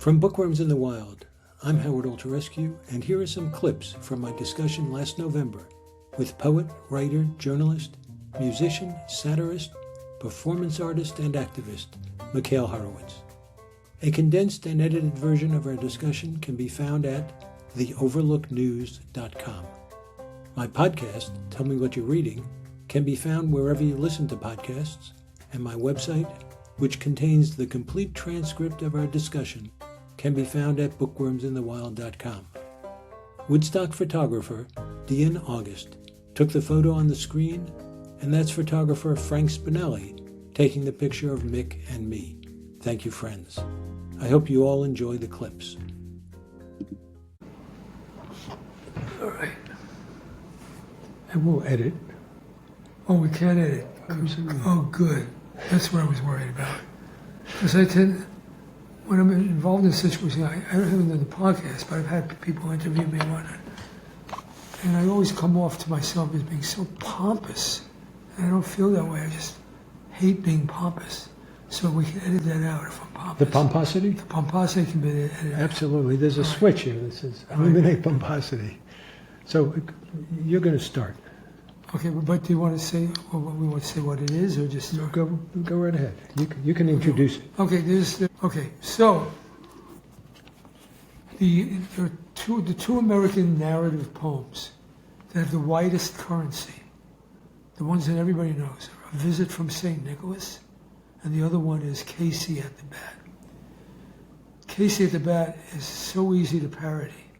From Bookworms in the Wild, I'm Howard Alterescu, and here are some clips from my discussion last November with poet, writer, journalist, musician, satirist, performance artist, and activist Mikhail Horowitz. A condensed and edited version of our discussion can be found at theoverlooknews.com. My podcast, Tell Me What You're Reading, can be found wherever you listen to podcasts, and my website, which contains the complete transcript of our discussion, can be found at bookwormsinthewild.com. Woodstock photographer Dion Ogust took the photo on the screen, and that's photographer Frank Spinelli taking the picture of Mick and me. Thank you, friends. I hope you all enjoy the clips. All right. And we'll edit. Oh, we can't edit. Oh, good. That's what I was worried about. Because I tend, when I'm involved in a situation, I haven't done the podcast, but I've had people interview me and whatnot. And I always come off to myself as being so pompous. And I don't feel that way. I just hate being pompous. So we can edit that out if I'm pompous. The pomposity? The pomposity can be edited out. Absolutely. There's a switch here that says eliminate pomposity. So you're going to start. Okay, but do you want to say, or we want to say what it is, or just go right ahead. You can introduce it. Okay, so the two American narrative poems that have the widest currency, the ones that everybody knows, are A Visit from St. Nicholas, and the other one is Casey at the Bat. Casey at the Bat is so easy to parody,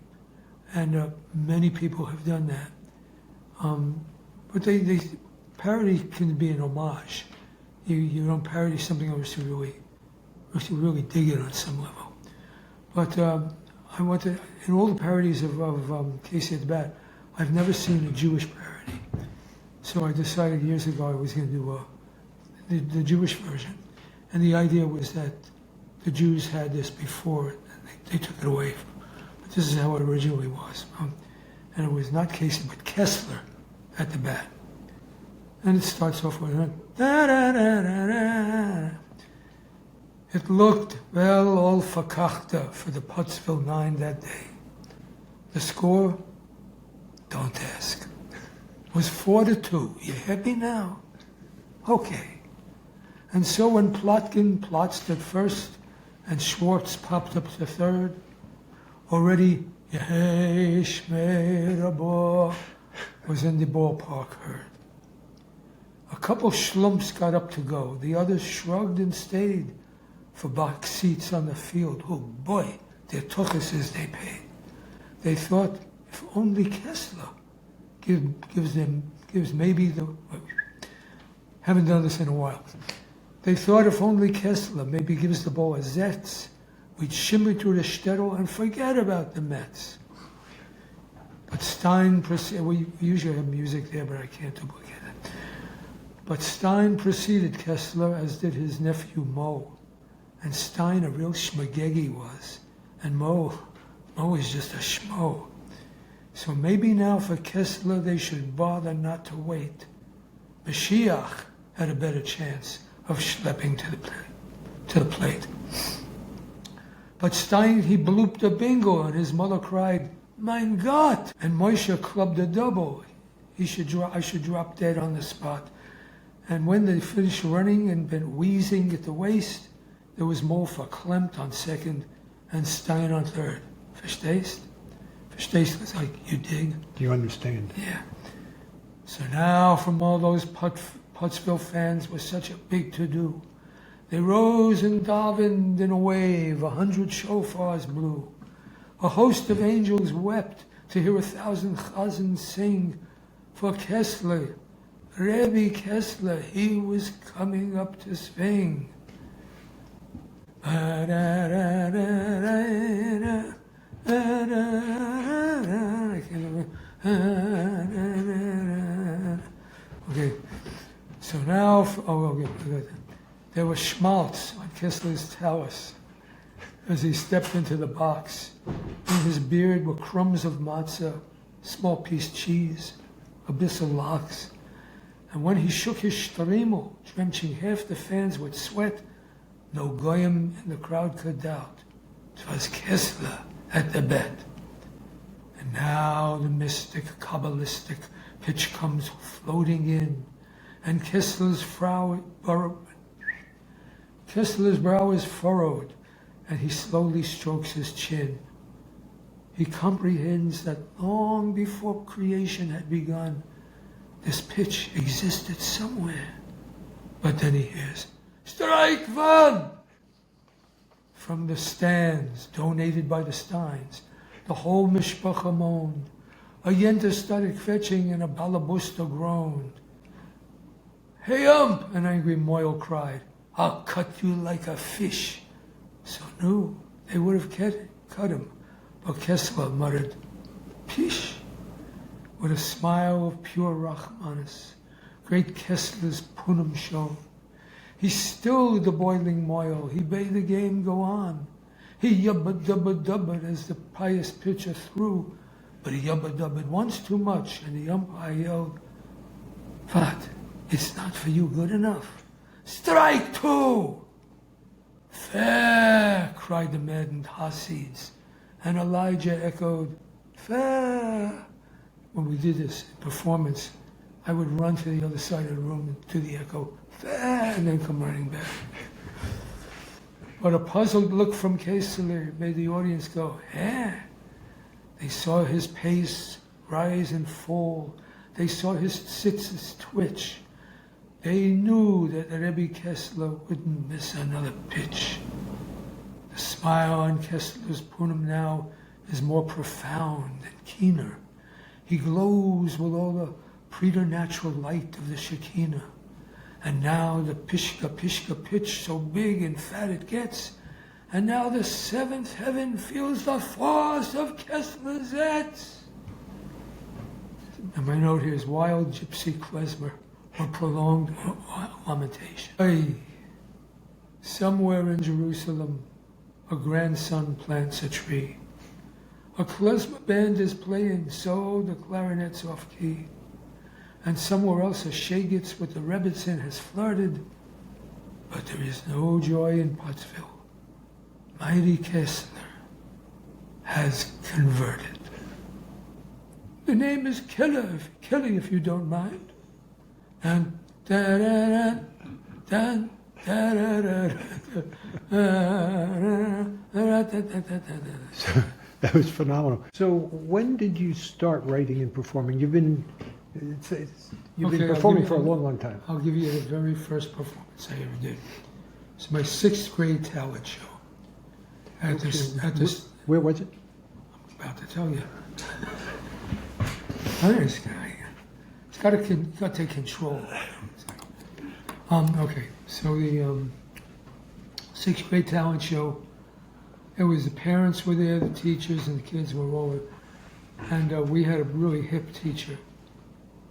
and many people have done that. But they parody can be an homage. You don't parody something unless you really dig it on some level. But I want to, in all the parodies of Casey at the Bat, I've never seen a Jewish parody. So I decided years ago I was going to do the Jewish version. And the idea was that the Jews had this before it, and they took it away. But this is how it originally was. And it was not Casey, but Kessler at the Bat. And it starts off with da da da da da. It looked well all verkachte for the Pottsville 9 that day. The score, don't ask, was 4-2. You happy now? Okay. And so when Plotkin plotzed at first and Schwartz popped up to third, already Yehesh Merabo was in the ballpark heard. A couple schlumps got up to go. The others shrugged and stayed for box seats on the field. Oh boy, their tuchuses they paid. They thought if only Kessler gives maybe the... Haven't done this in a while. They thought if only Kessler maybe gives the ball a zets, we'd shimmer through the shtetl and forget about the Mets. But Stein proceeded, we usually have music there, but I can't duplicate it. But Stein preceded Kessler, as did his nephew Mo. And Stein a real schmagegi was, and Mo is just a schmo. So maybe now for Kessler they should bother not to wait. Mashiach had a better chance of schlepping to the plate. But Stein, he blooped a bingo, and his mother cried, "Mein Gott!" And Moshe clubbed a double. I should drop dead on the spot. And when they finished running and been wheezing at the waist, there was Mo verklempt on second and Stein on third. Verstehst? Verstehst was like, you dig? Do you understand? Yeah. So now from all those Pottsville fans was such a big to-do. They rose and davened in a wave, 100 shofars blew. A host of angels wept to hear 1,000 chazans sing. For Kessler, Rebbe Kessler, he was coming up to swing. Okay, so now, there was schmaltz on Kessler's talus as he stepped into the box. In his beard were crumbs of matzah, small piece cheese, abyssal locks. And when he shook his shtarimel, drenching half the fans with sweat, no goyim in the crowd could doubt. 'twas Kessler at the bed. And now the mystic, Kabbalistic pitch comes floating in, and Kessler's brow is furrowed, and he slowly strokes his chin. He comprehends that long before creation had begun, this pitch existed somewhere. But then he hears, "Strike one!" From the stands, donated by the Steins, the whole mishpacha moaned. A yenta started fetching and a balabusta groaned. "Hey, an angry Moyle cried, "I'll cut you like a fish." So knew they would have cut him, but Kessler muttered, "Pish." With a smile of pure Rachmanis, great Kessler's Punim shone. He stilled the boiling moil, he bade the game go on. He yubba-dubba-dubba as the pious pitcher threw, but he yubba-dubba once too much, and the umpire yelled, "What? It's not for you good enough. Strike two!" "Fair!" cried the maddened Hasids, and Elijah echoed, "Fair!" When we did this performance, I would run to the other side of the room and do the echo, "Fair!" and then come running back. But a puzzled look from Kessler made the audience go, "Eh?" They saw his pace rise and fall. They saw his tzitzis twitch. They knew that Rebbe Kessler wouldn't miss another pitch. The smile on Kessler's punim now is more profound and keener. He glows with all the preternatural light of the Shekinah. And now the pishka pitch so big and fat it gets. And now the seventh heaven feels the force of Kessler's zets. And my note here is wild gypsy klezmer, or prolonged lamentation. Hey, somewhere in Jerusalem, a grandson plants a tree. A klezmer band is playing, so the clarinet's off key. And somewhere else a shagitz with the Rebbitzin has flirted, but there is no joy in Pottsville. Mighty Kessler has converted. The name is Kelly if you don't mind. And That was phenomenal. So when did you start writing and performing? You've been performing for a long time. I'll give you the very first performance I ever did. It's my 6th grade talent show. Where was it? I'm about to tell you. This guy, it's got to take control. Okay, so the 6th grade talent show. It was the parents were there, the teachers, and the kids were all. And we had a really hip teacher,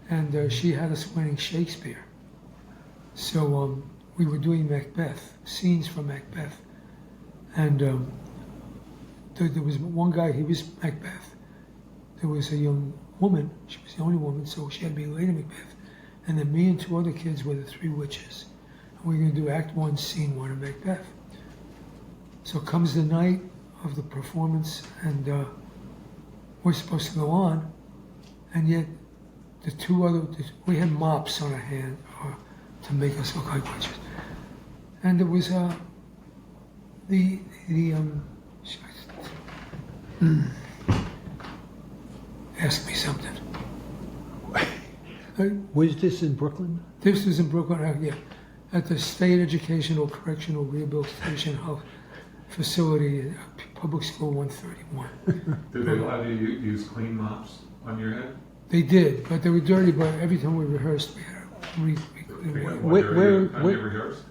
and she had us winning Shakespeare. So we were doing Macbeth, scenes from Macbeth, and there was one guy. He was Macbeth. There was a young woman. She was the only woman, so she had to be Lady Macbeth. And then me and 2 other kids were the 3 witches. And we were going to do Act 1, Scene 1 of Macbeth. So comes the night of the performance, and we're supposed to go on, and yet the 2 other, we had mops on our hand to make us look like witches. And it was ask me something. Was this in Brooklyn? This was in Brooklyn, yeah, at the State Educational Correctional Rehabilitation Facility, Public School 131. Did they allow you to use clean mops on your head? They did, but they were dirty, but every time we rehearsed, we had to re-clean them. Where rehearsed?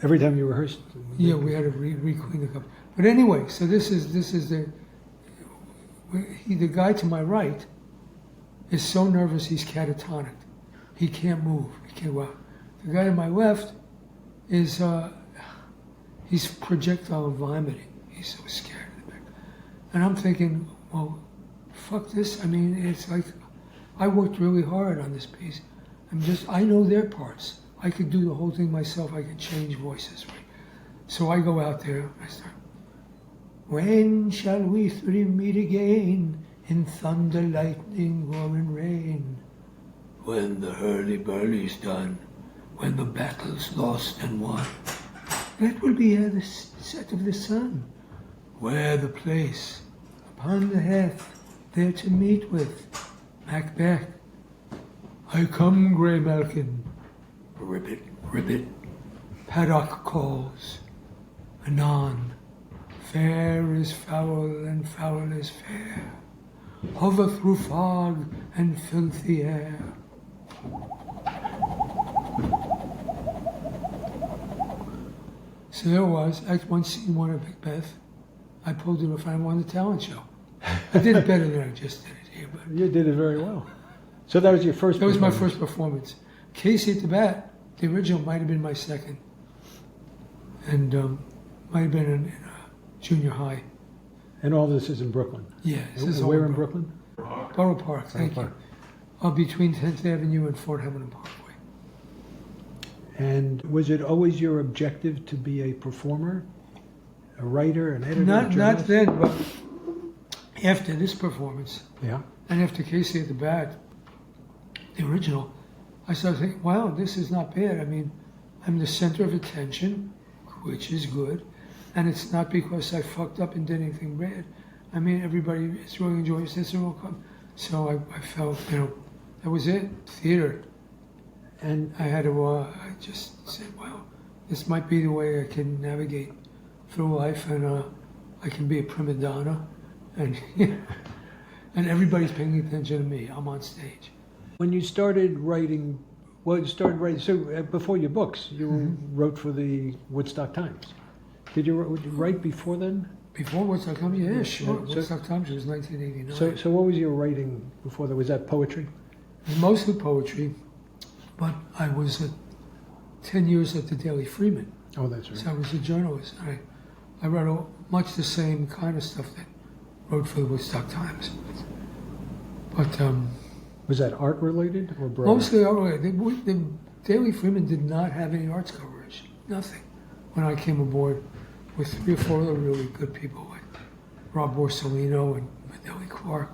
Every time you rehearsed? Yeah, we had to re-clean the cup. But anyway, so this is the guy to my right is so nervous he's catatonic. He can't move. He can't walk. The guy to my left is he's projectile vomiting. He's so scared of the back. And I'm thinking, well, fuck this. I mean, it's like I worked really hard on this piece. I know their parts. I could do the whole thing myself. I could change voices. Right? So I go out there. I start. When shall we three meet again, in thunder, lightning, or in rain? When the hurly-burly's done, when the battle's lost and won. That will be at the set of the sun. Where the place? Upon the heath, there to meet with Macbeth. I come, grey Malkin. Ribbit, ribbit. Paddock calls. Anon. Fair is foul and foul is fair. Hover through fog and filthy air. So there was, Act 1, Scene 1 of Macbeth. I pulled it off. I won the talent show. I did it better than I just did it here. But You did it very well. So that was your first that was my performance. first performance. Casey at the Bat, the original, might have been my second. And might have been in junior high. And all this is in Brooklyn. Yeah, this is all Where in Brooklyn? Borough Park, thank Park. you. Between 10th Avenue and Fort Hamilton Parkway. And was it always your objective to be a performer, a writer, an editor? a Not journalist? then, but after this performance, Yeah. and after Casey at the Bat, the original, I started thinking, wow, this is not bad. I mean, I'm the center of attention, which is good, and it's not because I fucked up and did anything bad. I mean, everybody is really enjoys this and will come. So I felt, that was it, theater. And I had to, I just said, wow, this might be the way I can navigate through life, and I can be a prima donna, and and everybody's paying attention to me. I'm on stage. when you started writing, so before your books, you wrote for the Woodstock Times. Did you write before then? Before Woodstock Times, yeah, sure. So- Woodstock Times was 1989. So what was your writing before that? Was that poetry? Mostly poetry, but I was 10 years at the Daily Freeman, Oh, that's right. so I was a journalist. I wrote much the same kind of stuff that wrote for the Woodstock Times. But Was that art related or broader? mostly, the Daily Freeman did not have any arts coverage, nothing. When I came aboard with 3 or 4 other really good people, like Rob Borsellino and Manelli Clark,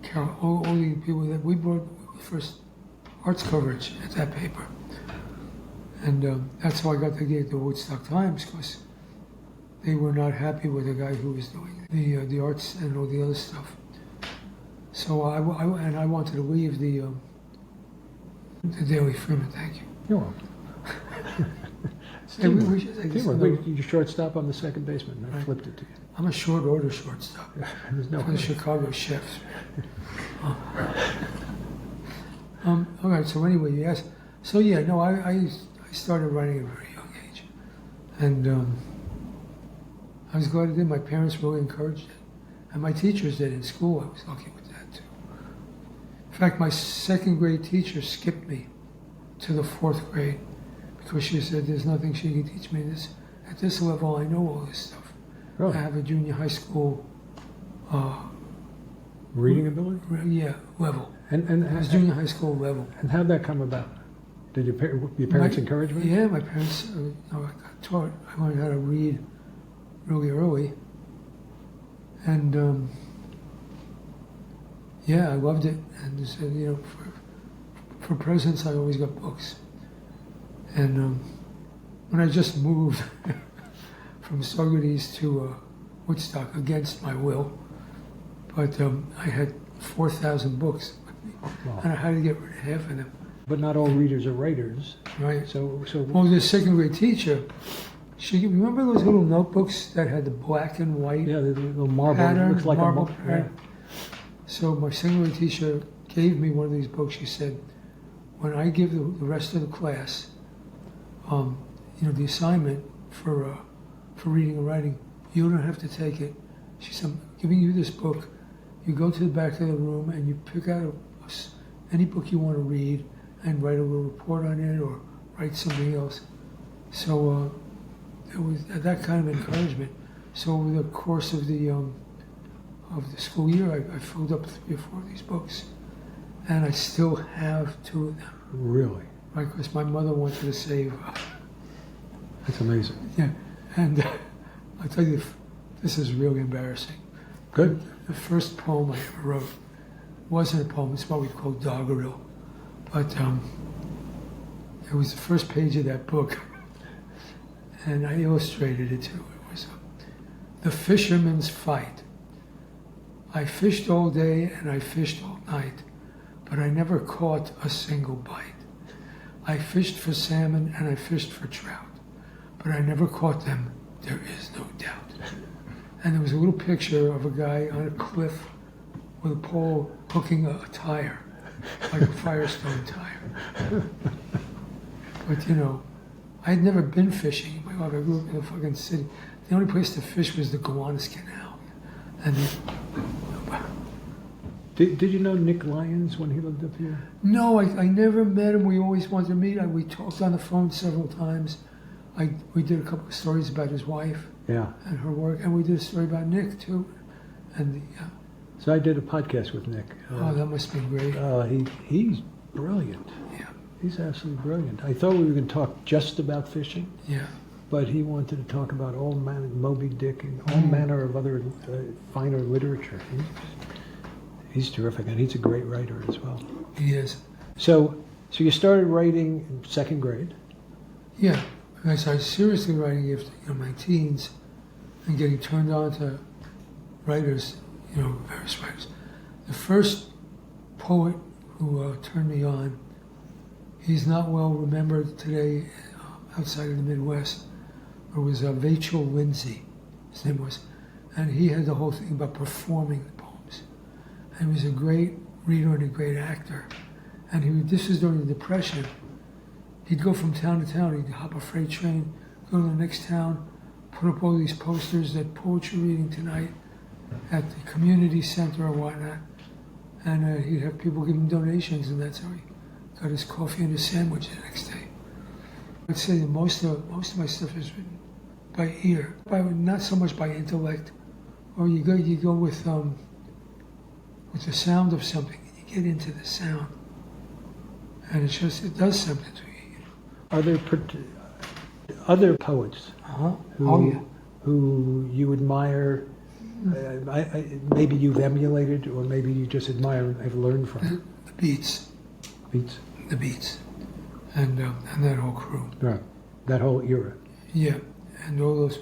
Carol, all the people that we brought first arts coverage at that paper. And that's how I got the gig at the Woodstock Times, because they were not happy with the guy who was doing the arts and all the other stuff. So I wanted to leave the Daily Freeman. Thank you. You're welcome. Hey, we should take this Teamwork. another- Your shortstop on the second baseman. I Right. flipped it to you. I'm a short order shortstop There's no for the Chicago Chefs. All right. So anyway, yes. So yeah, no, I started writing at a very young age, and I was glad I did. My parents really encouraged it, and my teachers did in school. I was lucky with that too. In fact, my 2nd grade teacher skipped me to the 4th grade because she said there's nothing she can teach me this at this level. I know all this stuff. Really? I have a junior high school, Reading ability? level. And It was junior high school level. and how'd that come about? Did your parents encourage me? Yeah, my parents. I got taught. I learned how to read really early, and yeah, I loved it. And they said, for presents, I always got books. And when I just moved from Saugerties to Woodstock against my will, but I had 4,000 books with me, Wow. and I had to get rid of half of them. But not all readers are writers. Right. So Well, the 2nd grade teacher, she remember those little notebooks that had the black and white yeah, the little marble pattern, looks like marble a pattern. So my 2nd grade teacher gave me one of these books. She said, when I give the rest of the class, the assignment for reading and writing, you don't have to take it. She said, I'm giving you this book. You go to the back of the room and you pick out any book you want to read and write a little report on it or write something else. So it was that kind of encouragement. So over the course of the school year, I filled up 3 or 4 of these books, and I still have 2 of them. Really? Right, because my mother wanted to save. That's amazing. Yeah, and I'll tell you, This is really embarrassing. Good. The first poem I ever wrote wasn't a poem, it's what we call doggerel. But it was the first page of that book. And I illustrated it too. It was The Fisherman's Fight. I fished all day and I fished all night, but I never caught a single bite. I fished for salmon and I fished for trout, but I never caught them, there is no doubt. And there was a little picture of a guy on a cliff with a pole hooking a tire, like a Firestone tire. But you know, I had never been fishing in my life. I grew up in a fucking city. The only place to fish was the Gowanus Canal. And Did you know Nick Lyons when he lived up here? no, I never met him. We always wanted to meet. We talked on the phone several times. We did a couple of stories about his wife Yeah. and her work, and we did a story about Nick too. And So I did a podcast with Nick. oh, that must be great. He's brilliant. Yeah, He's absolutely brilliant. I thought we were going to talk just about fishing, yeah. but he wanted to talk about all manner, Moby Dick, and all manner of other finer literature. He's terrific, and he's a great writer as well. He is. So you started writing in second grade. Yeah, I started seriously writing after my teens and getting turned on to writers, various writers. The first poet who turned me on, he's not well remembered today outside of the Midwest, but it was Vachel Lindsay, his name was, and he had the whole thing about performing the poems. And he was a great reader and a great actor. And this was during the Depression. He'd go from town to town, he'd hop a freight train, go to the next town, put up all these posters that poetry reading tonight at the community center or whatnot. And he'd have people give him donations, and that's how he got his coffee and his sandwich the next day. I'd say that most of my stuff is written by ear, not so much by intellect. Or you go with the sound of something, and you get into the sound, and it does something to you. Are there other poets who you admire? Maybe you've emulated, or maybe you just admire and have learned from. The Beats. Beats. The Beats, and that whole crew. Right. That whole era. Yeah, and all those.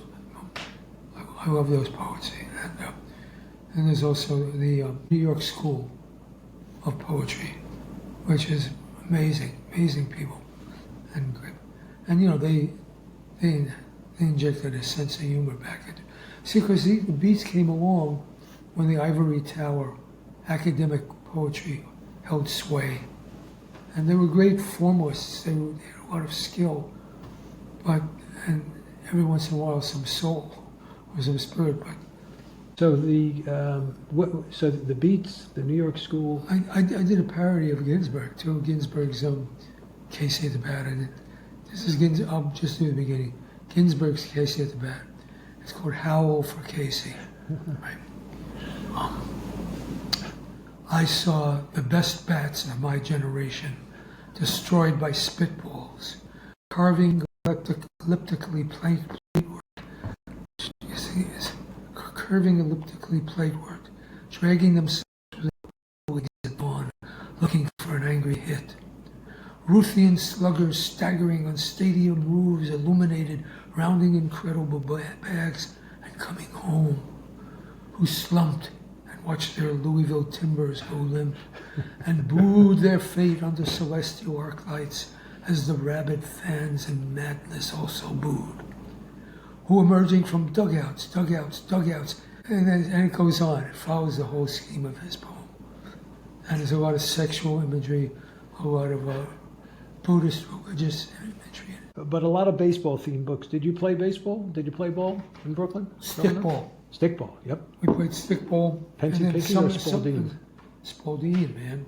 I love those poets, and there's also the New York School of Poetry, which is amazing people, and great. And they injected a sense of humor back into. See, because the Beats came along when the ivory tower academic poetry held sway. And they were great formalists. They had a lot of skill, and every once in a while some soul or some spirit. But so the Beats, the New York School. I did a parody of Ginsberg too. Ginsberg's Casey at the Bat. This is Ginsberg. I'll just do the beginning. Ginsberg's Casey at the Bat. It's called Howl for Casey. Right. I saw the best bats of my generation destroyed by spitballs, carving elliptically plateward, dragging themselves with at dawn, looking for an angry hit. Ruthian sluggers staggering on stadium roofs, illuminated, rounding incredible bags and coming home, who slumped and watched their Louisville timbers go limp and booed their fate under celestial arc lights as the rabid fans in madness also booed, who emerging from dugouts, and it goes on. It follows the whole scheme of his poem. And there's a lot of sexual imagery, a lot of Buddhist religious imagery. But a lot of baseball-themed books. Did you play baseball? Did you play ball in Brooklyn? Stickball. Stickball, yep. We played stickball. Pencil picking or Spalding? Spalding, man.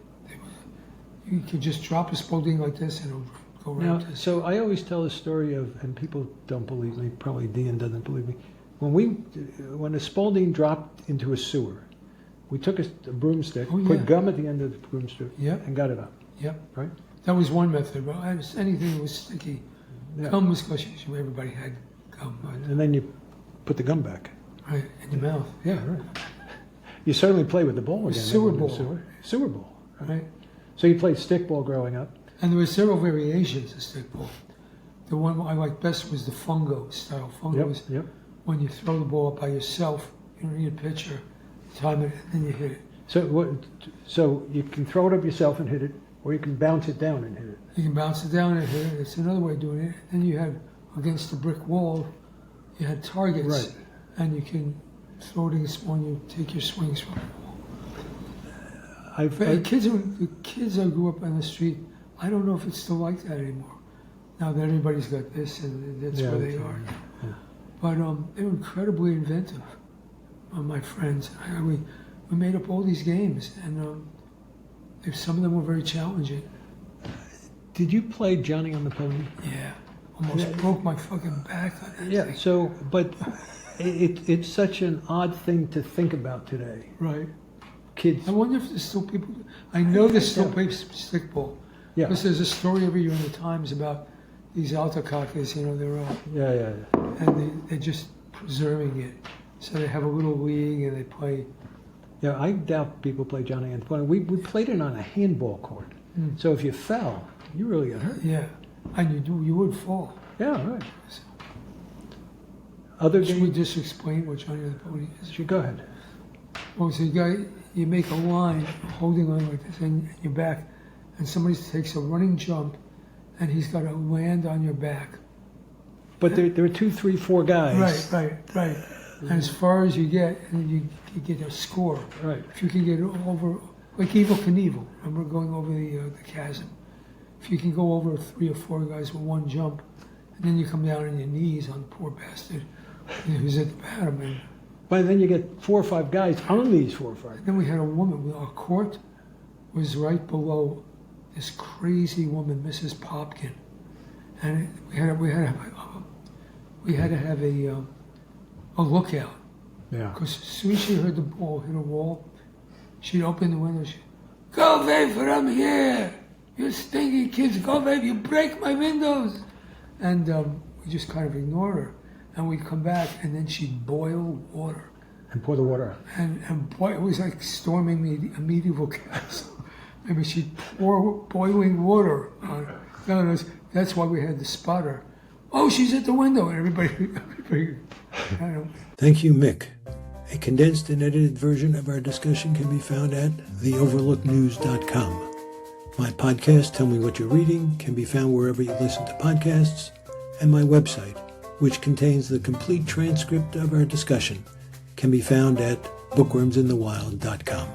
You could just drop a Spalding like this and it'll go right Now, to this. so I always tell a story of, and people don't believe me, probably Dion doesn't believe me. When a Spalding dropped into a sewer, we took a broomstick, put gum at the end of the broomstick, and got it up. Yep. Right? That was one method, but anything that was sticky. Yeah. Gum was because everybody had gum. And then you put the gum back. Right, in your mouth. Yeah, right. You certainly play with the ball again. Sewer then, ball. Sewer ball. Right? So you played stickball growing up? And there were several variations of stickball. The one I liked best was the fungo style. Fungo was when you throw the ball up by yourself, you don't need a pitcher, time it, and then you hit it. So you can throw it up yourself and hit it, or you can bounce it down and hit it. You can bounce it down and hit it. It's another way of doing it. Then you had, against the brick wall, you had targets. Right. And you can throw it against one, you take your swings from it. The kids I grew up on the street, I don't know if it's still like that anymore. Now that everybody's got this and that's where they are. Yeah. But they were incredibly inventive, my friends. We made up all these games, and some of them were very challenging. Did you play Johnny on the Pony? Yeah, almost broke my fucking back on that thing. So, but it's such an odd thing to think about today. Right. Kids. I wonder if there's still people. I know there's still play stickball. Yeah. Because there's a story every year in the Times about these altacakas, they're all. Yeah. And they're just preserving it. So they have a little league and they play. Yeah, I doubt people play Johnny on the Pony. We played it on a handball court. So if you fell, you really got hurt. Yeah. And you would fall. Yeah, right. So, other Should we games? just explain what Johnny on the Pony is? Sure, go ahead. Well, so you make a line holding on like this in your back, and somebody takes a running jump, and he's got to land on your back. But there are 2, 3, 4 guys. Right. And as far as you get, and you get a score. Right. If you can get over, like Evel Knievel, remember going over the chasm. If you can go over 3 or 4 guys with one jump, and then you come down on your knees on the poor bastard who's at the bottom. And But then you get 4 or 5 guys on these 4 or 5. then we had a woman. Our court was right below this crazy woman, Mrs. Popkin, and we had to have a lookout. Yeah. Because as soon as she heard the ball hit a wall, she'd open the window. She'd, "Go away from here, you stinky kids! Go away! You break my windows!" And we just kind of ignored her, and we'd come back, and then she'd boil water. And pour the water out. And boy, it was like storming a medieval castle. Maybe she'd pour boiling water on it. That's why we had the spotter. Oh, she's at the window, and everybody I don't know. Thank you, Mick. A condensed and edited version of our discussion can be found at theoverlooknews.com. My podcast, Tell Me What You're Reading, can be found wherever you listen to podcasts, and my website, which contains the complete transcript of our discussion, can be found at bookwormsinthewild.com.